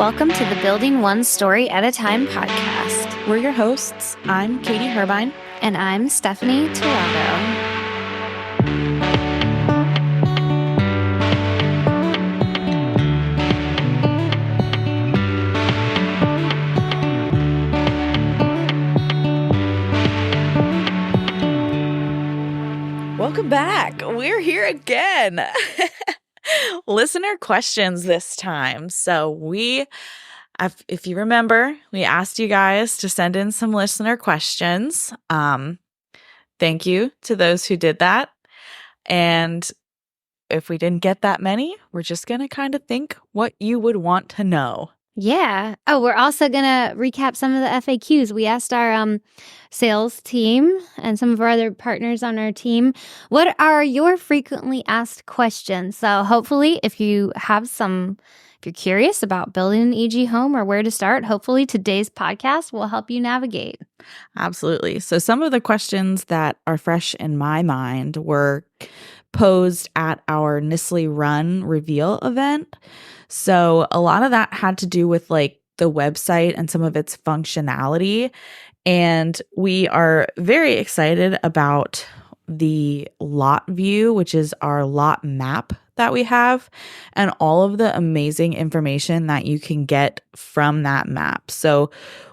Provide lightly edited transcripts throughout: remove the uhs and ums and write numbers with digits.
Welcome to the Building One Story at a Time podcast. We're your hosts. I'm Katie Herbine. And I'm Stephanie Tirado. Welcome back. We're here again. Listener questions this time. So if you remember, we asked you guys to send in some listener questions. Thank you to those who did that. And if we didn't get that many, we're just going to kind of think what you would want to know. Yeah. Oh, we're also going to recap some of the FAQs. We asked our sales team and some of our other partners on our team, what are your frequently asked questions? So hopefully if you're curious about building an EG home or where to start, hopefully today's podcast will help you navigate. Absolutely. So some of the questions that are fresh in my mind were posed at our Nestle Run reveal event. So a lot of that had to do with like the website and some of its functionality. And we are very excited about the lot view, which is our lot map that we have, and all of the amazing information that you can get from that map. So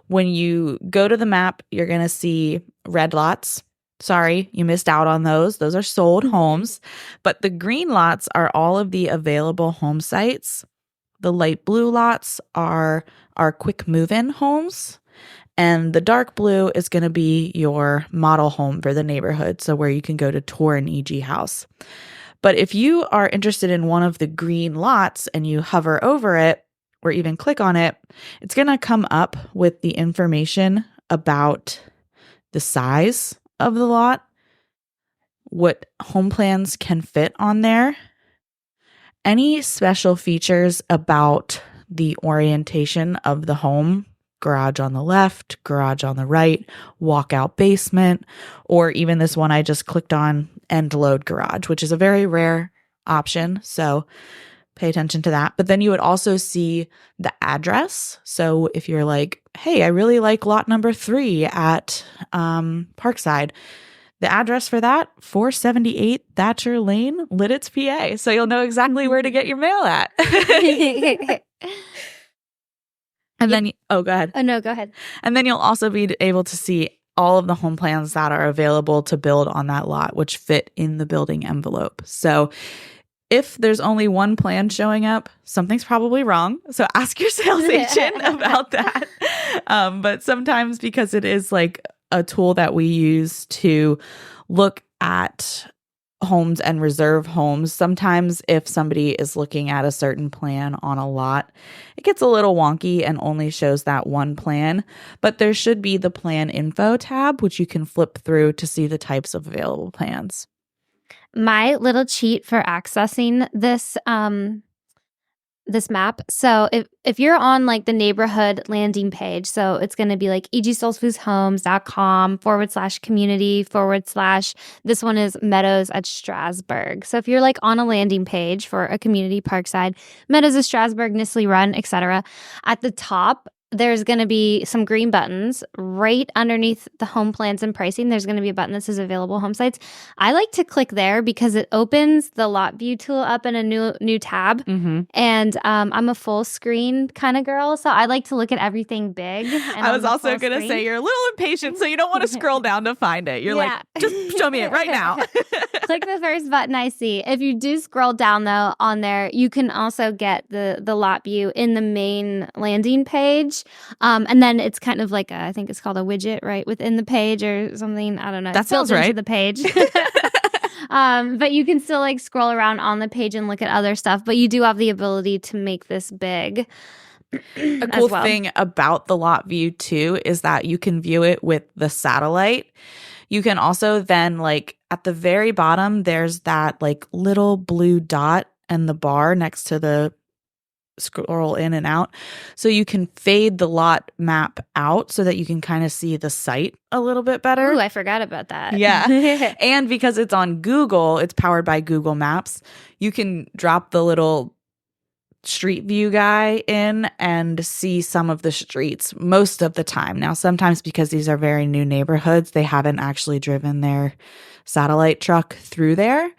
when you go to the map, you're going to see red lots. Sorry, you missed out on those. Those are sold homes. But the green lots are all of the available home sites. The light blue lots are our quick move-in homes. And the dark blue is going to be your model home for the neighborhood. So where you can go to tour an EG house. But if you are interested in one of the green lots and you hover over it or even click on it, it's going to come up with the information about the size of the lot, what home plans can fit on there, any special features about the orientation of the home, garage on the left, garage on the right, walkout basement, or even this one I just clicked on, end load garage, which is a very rare option. So pay attention to that. But then you would also see the address. So if you're like, hey, I really like lot number 3 at Parkside, the address for that, 478 Thatcher Lane, Lidditz, PA. So you'll know exactly where to get your mail at. And then, go ahead. Oh, no, go ahead. And then you'll also be able to see all of the home plans that are available to build on that lot, which fit in the building envelope. So if there's only one plan showing up, something's probably wrong. So ask your sales agent about that. But sometimes because it is like a tool that we use to look at homes and reserve homes, sometimes if somebody is looking at a certain plan on a lot, it gets a little wonky and only shows that one plan. But there should be the plan info tab, which you can flip through to see the types of available plans. My little cheat for accessing this map. So if you're on like the neighborhood landing page, so it's going to be like EGStoltzfushomes.com/community/ this one is Meadows at Strasburg. So if you're like on a landing page for a community Parkside, Meadows at Strasburg, Nestle Run, etc., at the top there's going to be some green buttons right underneath the home plans and pricing. There's going to be a button that says available home sites. I like to click there because it opens the lot view tool up in a new tab. Mm-hmm. And I'm a full screen kind of girl, so I like to look at everything big. I was also going to say you're a little impatient, so you don't want to scroll down to find it. You're like, just show me it right now. Click the first button I see. If you do scroll down though on there, you can also get the lot view in the main landing page. And then it's kind of like I think it's called a widget, right, within the page or something. I don't know. That sounds right. Into the page. But you can still like scroll around on the page and look at other stuff. But you do have the ability to make this big. A cool thing about the lot view too is that you can view it with the satellite. You can also then like at the very bottom, there's that like little blue dot and the bar next to the scroll in and out. So you can fade the lot map out so that you can kind of see the site a little bit better. Ooh, I forgot about that. Yeah. And because it's on Google, it's powered by Google Maps, you can drop the little street view guy in and see some of the streets most of the time. Now, sometimes because these are very new neighborhoods, they haven't actually driven their satellite truck through there.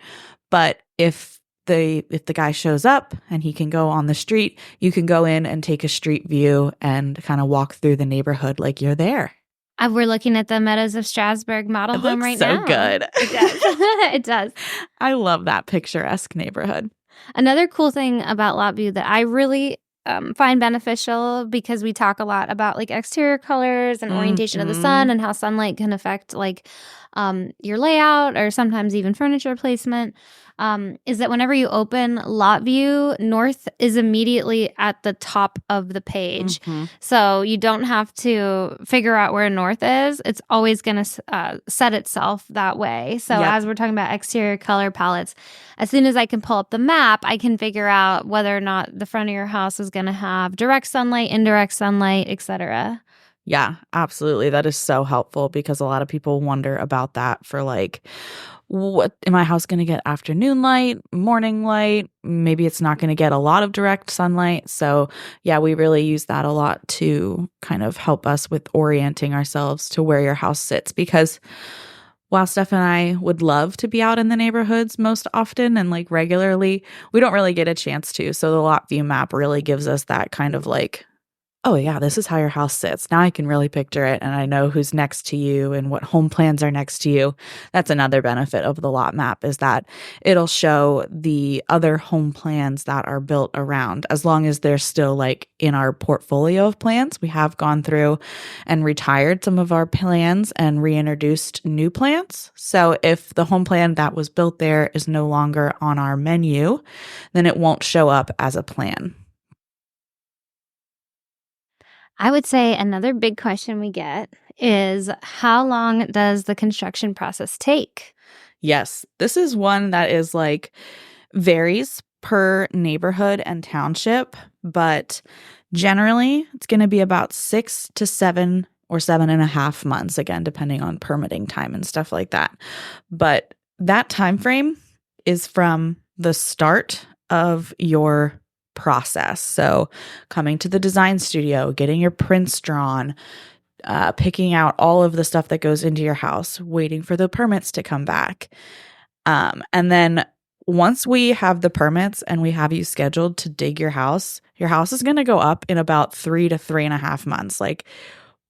But if the guy shows up and he can go on the street, you can go in and take a street view and kind of walk through the neighborhood like you're there. We're looking at the Meadows of Strasburg model home right so now. Good. It does. It does. I love that picturesque neighborhood. Another cool thing about lot view that I really find beneficial, because we talk a lot about like exterior colors and orientation of the sun and how sunlight can affect like your layout or sometimes even furniture placement, is that whenever you open lot view, north is immediately at the top of the page. So you don't have to figure out where north is. It's always going to set itself that way. So as we're talking about exterior color palettes, as soon as I can pull up the map, I can figure out whether or not the front of your house is going to have direct sunlight, indirect sunlight, etc. Yeah, absolutely. That is so helpful, because a lot of people wonder about that for like, what am my house going to get afternoon light, morning light? Maybe it's not going to get a lot of direct sunlight. So yeah, we really use that a lot to kind of help us with orienting ourselves to where your house sits, because while Steph and I would love to be out in the neighborhoods most often and like regularly, we don't really get a chance to. So the lot view map really gives us that kind of like, oh yeah, this is how your house sits. Now I can really picture it, and I know who's next to you and what home plans are next to you. That's another benefit of the lot map, is that it'll show the other home plans that are built around, as long as they're still like in our portfolio of plans. We have gone through and retired some of our plans and reintroduced new plans. So if the home plan that was built there is no longer on our menu, then it won't show up as a plan. I would say another big question we get is, how long does the construction process take? Yes, this is one that is like varies per neighborhood and township, but generally it's going to be about 6 to 7 or 7.5 months, again, depending on permitting time and stuff like that. But that time frame is from the start of your process. So coming to the design studio, getting your prints drawn, picking out all of the stuff that goes into your house, waiting for the permits to come back. And then once we have the permits and we have you scheduled to dig your house is going to go up in about 3 to 3.5 months. Like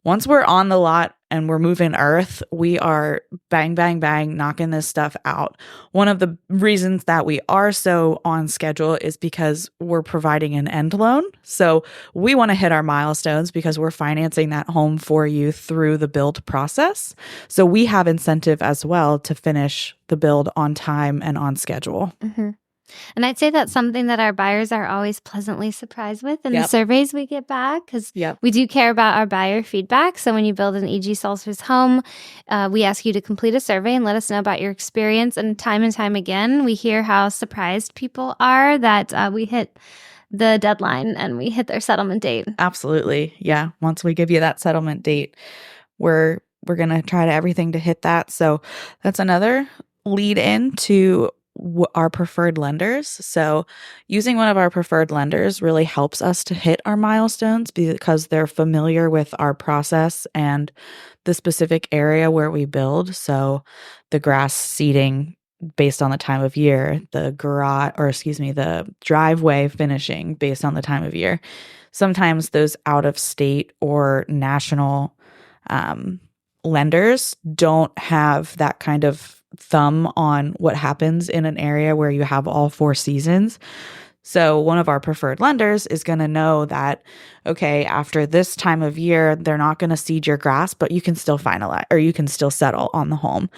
once we're on the lot and we're moving earth, we are bang, bang, bang, knocking this stuff out. One of the reasons that we are so on schedule is because we're providing an end loan. So we want to hit our milestones because we're financing that home for you through the build process. So we have incentive as well to finish the build on time and on schedule. And I'd say that's something that our buyers are always pleasantly surprised with in the surveys we get back, because we do care about our buyer feedback. So when you build an EGStoltzfus home, we ask you to complete a survey and let us know about your experience. And time again, we hear how surprised people are that we hit the deadline and we hit their settlement date. Absolutely. Yeah. Once we give you that settlement date, we're going to try to everything to hit that. So that's another lead in to our preferred lenders. So using one of our preferred lenders really helps us to hit our milestones, because they're familiar with our process and the specific area where we build. So the grass seeding based on the time of year, the driveway finishing based on the time of year. Sometimes those out of state or national lenders don't have that kind of thumb on what happens in an area where you have all 4 seasons. So one of our preferred lenders is going to know that, okay, after this time of year, they're not going to seed your grass, but you can still finalize, or you can still settle on the home.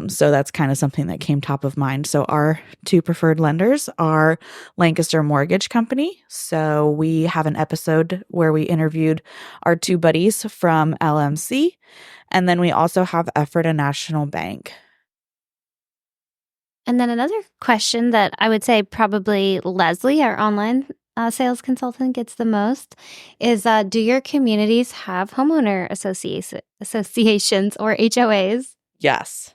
So that's kind of something that came top of mind. So our 2 preferred lenders are Lancaster Mortgage Company. So we have an episode where we interviewed our 2 buddies from LMC. And then we also have Ephrata National Bank. And then another question that I would say probably Leslie, our online sales consultant, gets the most is, do your communities have homeowner associations or HOAs? Yes.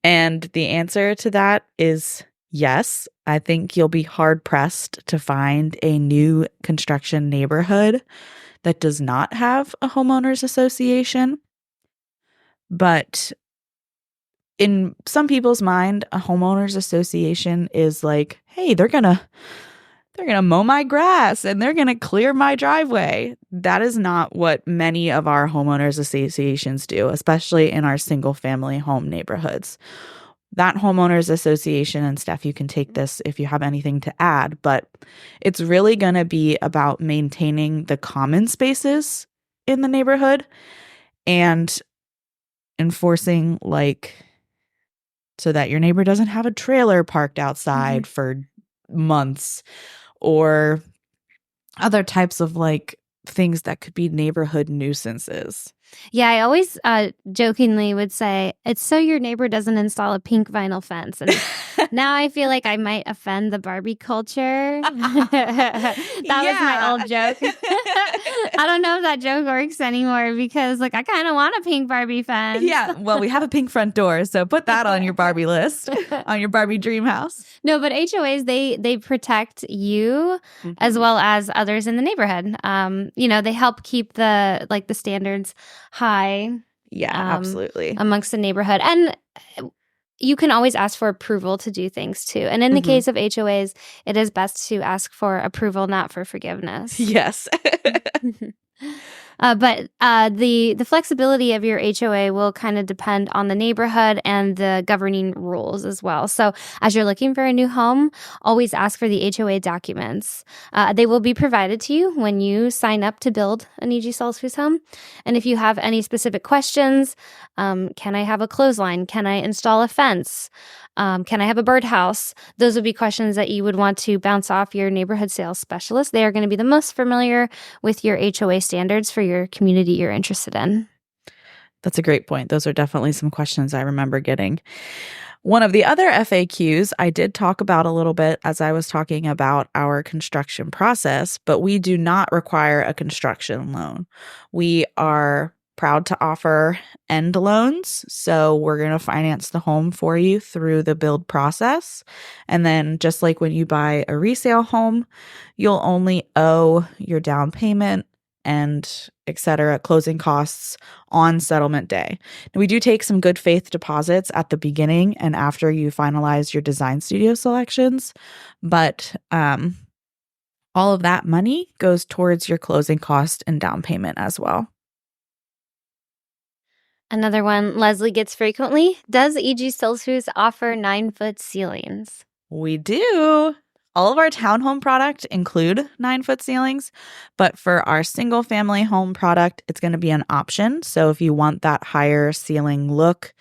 And the answer to that is Yes, I think you'll be hard pressed to find a new construction neighborhood that does not have a homeowners association. But in some people's mind, a homeowners association is like, hey, they're going to mow my grass and they're going to clear my driveway. That is not what many of our homeowners associations do, especially in our single family home neighborhoods. That homeowners association, and Steph, you can take this if you have anything to add, but it's really going to be about maintaining the common spaces in the neighborhood and enforcing, like, so that your neighbor doesn't have a trailer parked outside for months, or other types of like things that could be neighborhood nuisances. Yeah, I always jokingly would say, it's so your neighbor doesn't install a pink vinyl fence. And now I feel like I might offend the Barbie culture. That was my old joke. I don't know if that joke works anymore because like I kind of want a pink Barbie fence. Yeah, well, we have a pink front door, so put that on your Barbie list, on your Barbie dream house. No, but HOAs, they protect you as well as others in the neighborhood. They help keep the standards high. Yeah, absolutely. Amongst the neighborhood. And you can always ask for approval to do things too. And in the case of HOAs, it is best to ask for approval, not for forgiveness. Yes. But the flexibility of your HOA will kind of depend on the neighborhood and the governing rules as well. So as you're looking for a new home, always ask for the HOA documents. They will be provided to you when you sign up to build an EGStoltzfus home. And if you have any specific questions, can I have a clothesline? Can I install a fence? Can I have a birdhouse? Those would be questions that you would want to bounce off your neighborhood sales specialist. They are going to be the most familiar with your HOA standards for your community you're interested in. That's a great point. Those are definitely some questions I remember getting. One of the other FAQs I did talk about a little bit as I was talking about our construction process, but we do not require a construction loan. We are proud to offer end loans. So we're going to finance the home for you through the build process. And then just like when you buy a resale home, you'll only owe your down payment and etc. closing costs on settlement day. Now, we do take some good faith deposits at the beginning and after you finalize your design studio selections, but all of that money goes towards your closing cost and down payment as well. Another one Leslie gets frequently. Does EGStoltzfus offer 9-foot ceilings? We do. All of our townhome product include 9-foot ceilings, but for our single family home product, it's going to be an option. So if you want that higher ceiling look,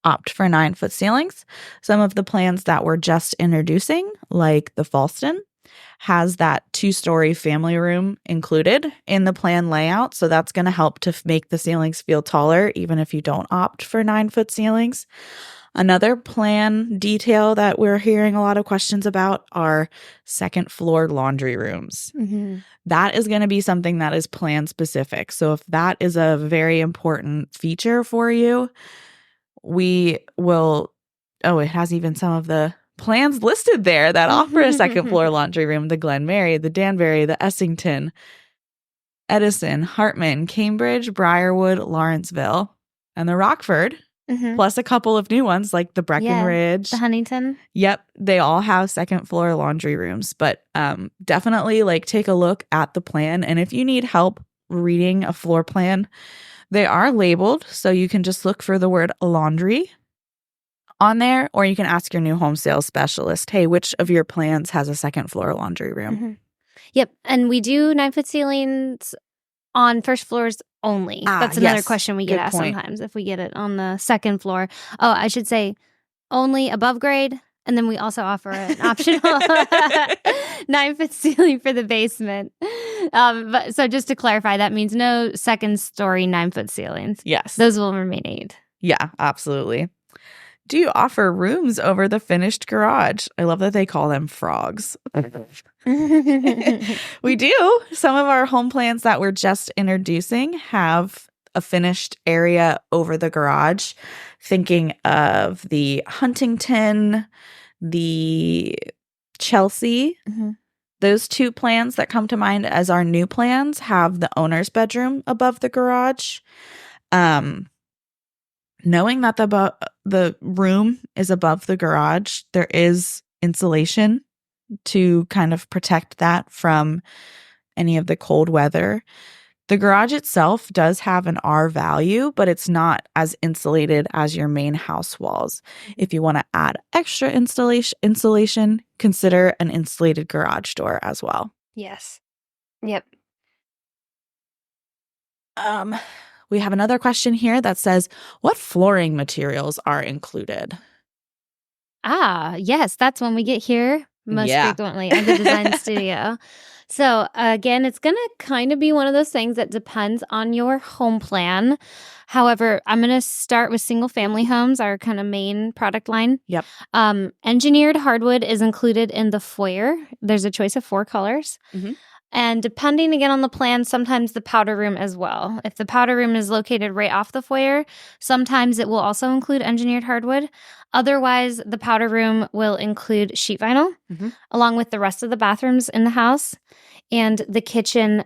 opt for 9-foot ceilings. Some of the plans that we're just introducing, like the Falston, has that 2-story family room included in the plan layout. So that's going to help to make the ceilings feel taller, even if you don't opt for 9-foot ceilings. Another plan detail that we're hearing a lot of questions about are second floor laundry rooms. That is going to be something that is plan specific. So if that is a very important feature for you, we will, it has even some of the plans listed there that offer a second floor laundry room: the Glen Mary, the Danbury, the Essington, Edison, Hartman, Cambridge, Briarwood, Lawrenceville, and the Rockford, plus a couple of new ones like the Breckenridge, the Huntington. Yep, they all have second floor laundry rooms, but definitely take a look at the plan. And if you need help reading a floor plan, they are labeled, so you can just look for the word laundry on there, or you can ask your new home sales specialist, hey, which of your plans has a second floor laundry room? Yep. And we do 9-foot ceilings on first floors only. That's another question we get asked sometimes if we get it on the second floor. Oh, I should say only above grade. And then we also offer an optional 9-foot ceiling for the basement. But so just to clarify, that means no second story 9-foot ceilings. Yes. Those will remain 8. Yeah, absolutely. Do you offer rooms over the finished garage? I love that they call them frogs. We do. Some of our home plans that we're just introducing have a finished area over the garage. Thinking of the Huntington, the Chelsea. Those two plans that come to mind as our new plans have the owner's bedroom above the garage. Knowing that the room is above the garage, there is insulation to kind of protect that from any of the cold weather. The garage itself does have an R value, but it's not as insulated as your main house walls. If you want to add extra insulation, consider an insulated garage door as well. Yes. Yep. We have another question here that says, what flooring materials are included? Yes, that's when we get here most frequently at the design studio. So again, it's going to kind of be one of those things that depends on your home plan. However, I'm going to start with single family homes, our kind of main product line. Yep. Engineered hardwood is included in the foyer. There's a choice of 4 colors. And depending again on the plan, sometimes the powder room as well. If the powder room is located right off the foyer, sometimes it will also include engineered hardwood. Otherwise, the powder room will include sheet vinyl, along with the rest of the bathrooms in the house and the kitchen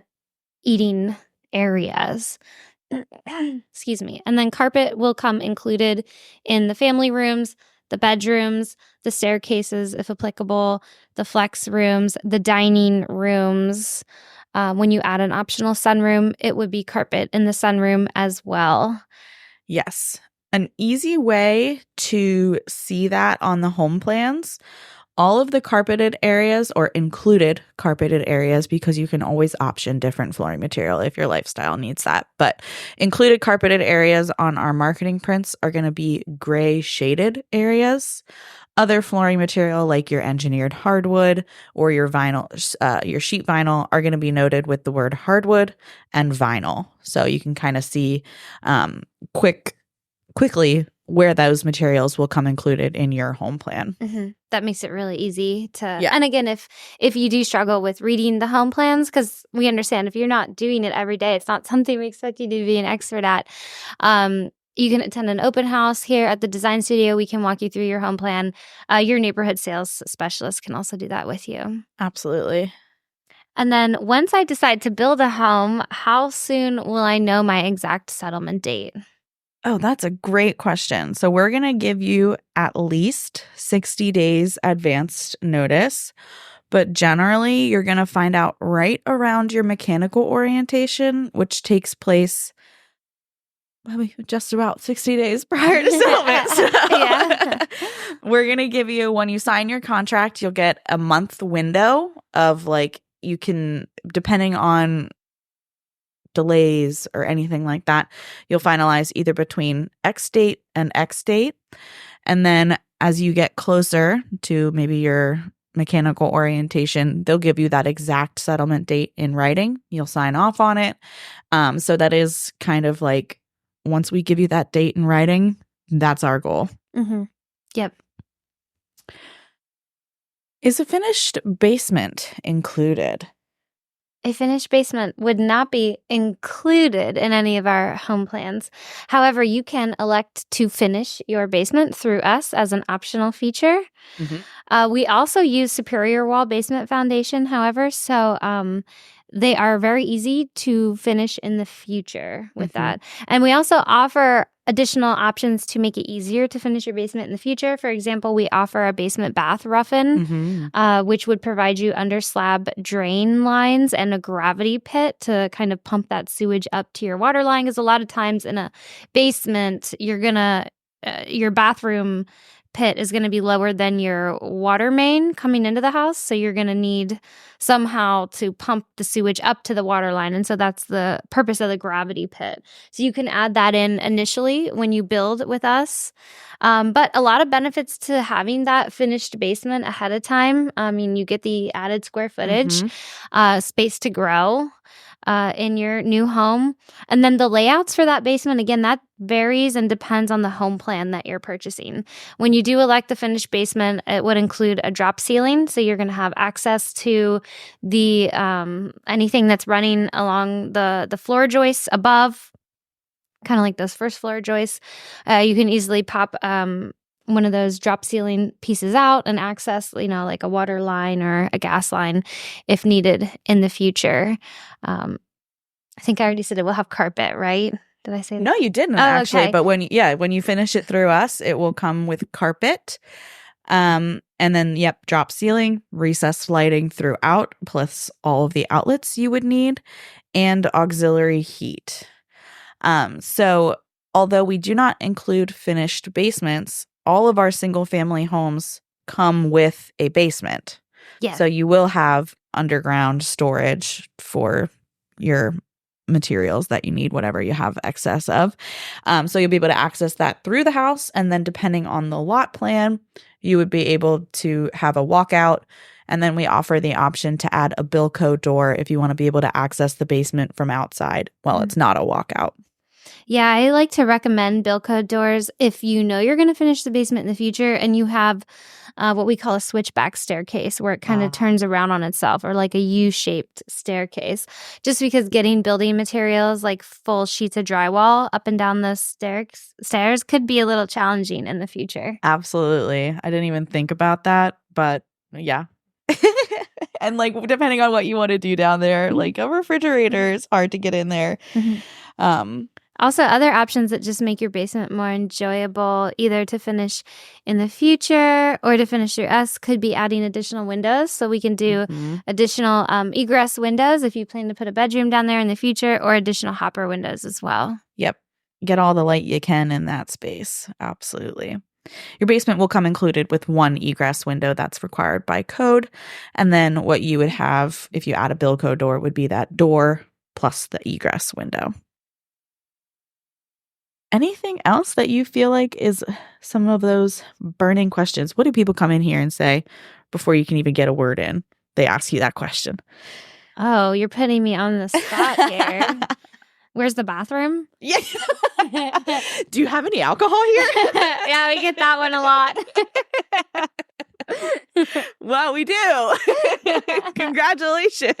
eating areas. Excuse me. And then carpet will come included in the family rooms, the bedrooms, the staircases, if applicable, the flex rooms, the dining rooms. When you add an optional sunroom, it would be carpet in the sunroom as well. Yes. An easy way to see that on the home plans, all of the carpeted areas or included carpeted areas, because you can always option different flooring material if your lifestyle needs that. But included carpeted areas on our marketing prints are going to be gray shaded areas. Other flooring material like your engineered hardwood or your vinyl, your sheet vinyl are going to be noted with the word hardwood and vinyl. So you can kind of see quickly where those materials will come included in your home plan. That makes it really easy to, and again, if you do struggle with reading the home plans, because we understand if you're not doing it every day, it's not something we expect you to be an expert at. You can attend an open house here at the design studio. We can walk you through your home plan. Your neighborhood sales specialist can also do that with you. Absolutely. And then once I decide to build a home, how soon will I know my exact settlement date? Oh, that's a great question. So we're going to give you at least 60 days advanced notice, but generally you're going to find out right around your mechanical orientation, which takes place just about 60 days prior to settlement. So we're going to give you, when you sign your contract, you'll get a month window of you can, depending on delays or anything like that, you'll finalize either between X date and X date. And then as you get closer to maybe your mechanical orientation, they'll give you that exact settlement date in writing. You'll sign off on it. So that is kind of like, once we give you that date in writing, that's our goal. Yep. Is a finished basement included? A finished basement would not be included in any of our home plans. However, you can elect to finish your basement through us as an optional feature. We also use Superior Wall Basement Foundation, however, so they are very easy to finish in the future with that. And we also offer additional options to make it easier to finish your basement in the future. For example, we offer a basement bath roughen, which would provide you under slab drain lines and a gravity pit to kind of pump that sewage up to your water line. Because a lot of times in a basement, you're gonna your bathroom pit is going to be lower than your water main coming into the house. So you're going to need somehow to pump the sewage up to the water line. And so that's the purpose of the gravity pit. So you can add that in initially when you build with us. But a lot of benefits to having that finished basement ahead of time. I mean, you get the added square footage, space to grow in your new home. And then the layouts for that basement, again, that varies and depends on the home plan that you're purchasing. When you do elect the finished basement, it would include a drop ceiling. So you're going to have access to the anything that's running along the floor joists above, kind of like those first floor joists. You can easily pop one of those drop ceiling pieces out and access, like a water line or a gas line if needed in the future. I think I already said it will have carpet, right? Did I say that? No, you didn't actually. Okay. But when you finish it through us, it will come with carpet. And then, drop ceiling, recessed lighting throughout, plus all of the outlets you would need, and auxiliary heat. So although we do not include finished basements, all of our single family homes come with a basement. Yeah. So you will have underground storage for your materials that you need, whatever you have excess of. So you'll be able to access that through the house. And then depending on the lot plan, you would be able to have a walkout. And then we offer the option to add a Bilco door if you want to be able to access the basement from outside while it's not a walkout. Yeah, I like to recommend Bilco doors if you know you're going to finish the basement in the future and you have what we call a switchback staircase where it kind of turns around on itself, or like a U-shaped staircase. Just because getting building materials like full sheets of drywall up and down the stairs could be a little challenging in the future. Absolutely. I didn't even think about that, but yeah. And like depending on what you want to do down there, like a refrigerator is hard to get in there. Also, other options that just make your basement more enjoyable, either to finish in the future or to finish through us, could be adding additional windows. So we can do additional egress windows if you plan to put a bedroom down there in the future, or additional hopper windows as well. Yep. Get all the light you can in that space. Absolutely. Your basement will come included with one egress window that's required by code. And then what you would have if you add a Bilco door would be that door plus the egress window. Anything else that you feel like is some of those burning questions? What do people come in here and say before you can even get a word in? They ask you that question. Oh, you're putting me on the spot here. Where's the bathroom? Yeah. Do you have any alcohol here? Yeah, we get that one a lot. Well, we do. Congratulations.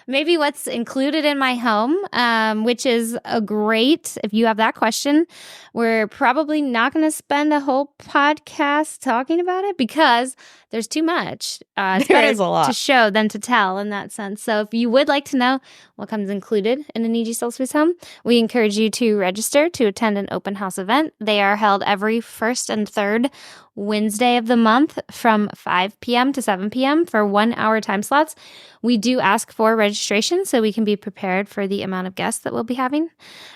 Maybe what's included in my home, which is a great, if you have that question. We're probably not going to spend a whole podcast talking about it because there's too much. It's there is a lot to show than to tell in that sense. So if you would like to know what comes included in an EGStoltzfus home, we encourage you to register to attend an open house event. They are held every first and third Wednesday of the month from 5 p.m. to 7 p.m. for 1 hour time slots. We do ask for registration so we can be prepared for the amount of guests that we'll be having.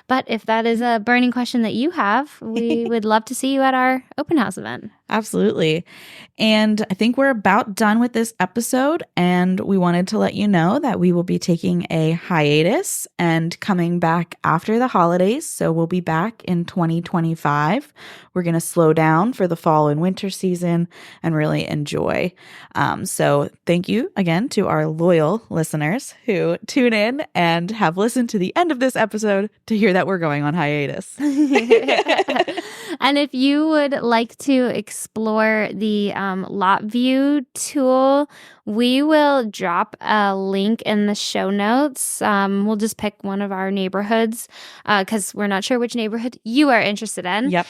But if that is a burning question that you have, we would love to see you at our open house event. Absolutely. And I think we're about done with this episode, and we wanted to let you know that we will be taking a hiatus and coming back after the holidays. So we'll be back in 2025. We're going to slow down for the fall and winter season and really enjoy. So thank you again to our loyal listeners who tune in and have listened to the end of this episode to hear that we're going on hiatus. And if you would like to explore the lot view tool, we will drop a link in the show notes. We'll just pick one of our neighborhoods because we're not sure which neighborhood you are interested in. Yep.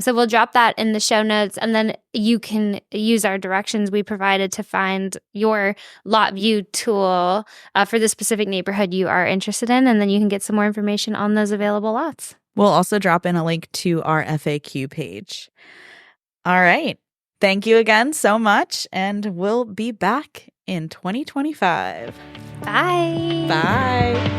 So we'll drop that in the show notes, and then you can use our directions we provided to find your lot view tool for the specific neighborhood you are interested in, and then you can get some more information on those available lots. We'll also drop in a link to our FAQ page. All right. Thank you again so much, and we'll be back in 2025. Bye. Bye.